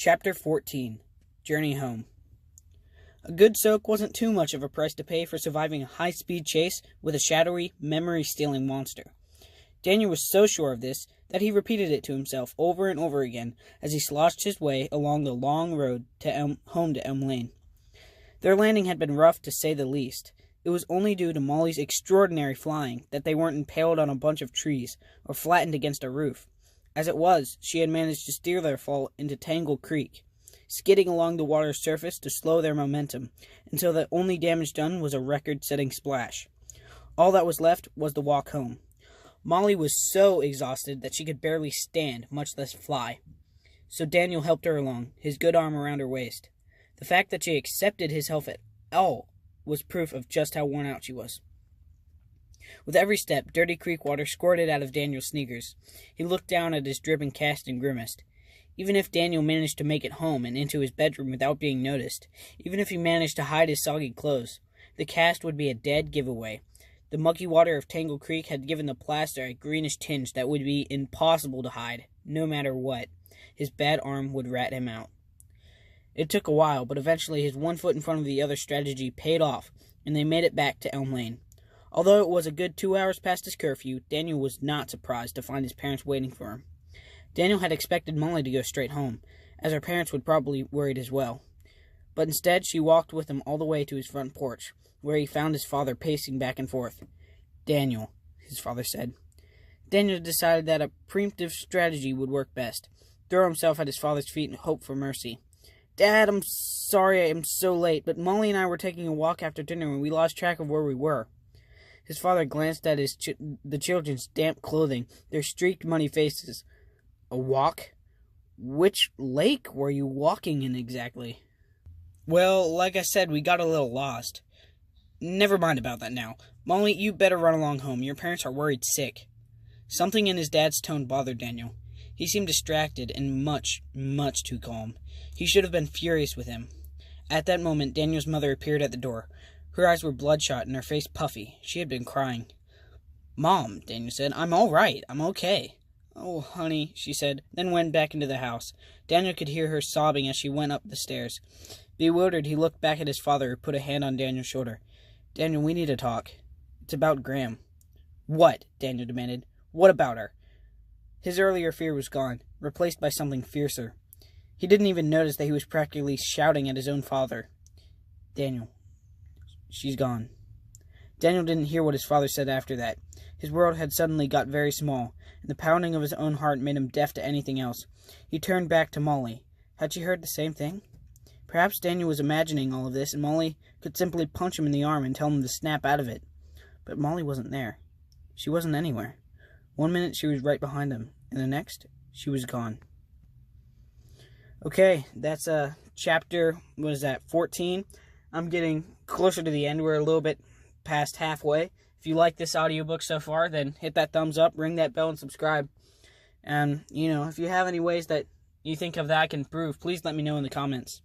Chapter 14. Journey Home. A good soak wasn't too much of a price to pay for surviving a high-speed chase with a shadowy, memory-stealing monster. Daniel was so sure of this that he repeated it to himself over and over again as he sloshed his way along the long road to home to Elm Lane. Their landing had been rough, to say the least. It was only due to Molly's extraordinary flying that they weren't impaled on a bunch of trees or flattened against a roof. As it was, she had managed to steer their fall into Tangle Creek, skidding along the water's surface to slow their momentum, until the only damage done was a record-setting splash. All that was left was the walk home. Molly was so exhausted that she could barely stand, much less fly. So Daniel helped her along, his good arm around her waist. The fact that she accepted his help at all was proof of just how worn out she was. With every step, dirty creek water squirted out of Daniel's sneakers. He looked down at his dripping cast and grimaced. Even if Daniel managed to make it home and into his bedroom without being noticed, even if he managed to hide his soggy clothes, the cast would be a dead giveaway. The mucky water of Tangle Creek had given the plaster a greenish tinge that would be impossible to hide, no matter what. His bad arm would rat him out. It took a while, but eventually his one foot in front of the other strategy paid off, and they made it back to Elm Lane. Although it was a good 2 hours past his curfew, Daniel was not surprised to find his parents waiting for him. Daniel had expected Molly to go straight home, as her parents would probably worried as well. But instead, she walked with him all the way to his front porch, where he found his father pacing back and forth. "Daniel," his father said. Daniel decided that a preemptive strategy would work best. Throw himself at his father's feet and hope for mercy. "Dad, I'm sorry I am so late, but Molly and I were taking a walk after dinner and we lost track of where we were." His father glanced at the children's damp clothing, their streaked, muddy faces. "A walk? Which lake were you walking in exactly?" "Well, like I said, we got a little lost." "Never mind about that now. Molly, you better run along home. Your parents are worried sick." Something in his dad's tone bothered Daniel. He seemed distracted and much, much too calm. He should have been furious with him. At that moment, Daniel's mother appeared at the door. Her eyes were bloodshot and her face puffy. She had been crying. "Mom," Daniel said, "I'm all right. I'm okay." "Oh, honey," she said, then went back into the house. Daniel could hear her sobbing as she went up the stairs. Bewildered, he looked back at his father, who put a hand on Daniel's shoulder. "Daniel, we need to talk. It's about Graham." "What?" Daniel demanded. "What about her?" His earlier fear was gone, replaced by something fiercer. He didn't even notice that he was practically shouting at his own father. "Daniel, she's gone." Daniel didn't hear what his father said after that. His world had suddenly got very small, and the pounding of his own heart made him deaf to anything else. He turned back to Molly. Had she heard the same thing? Perhaps Daniel was imagining all of this, and Molly could simply punch him in the arm and tell him to snap out of it. But Molly wasn't there. She wasn't anywhere. One minute she was right behind him, and the next, she was gone. Okay, that's chapter, 14? I'm getting closer to the end. We're a little bit past halfway. If you like this audiobook so far, then hit that thumbs up, ring that bell, and subscribe. And, if you have any ways that you think of that I can improve, please let me know in the comments.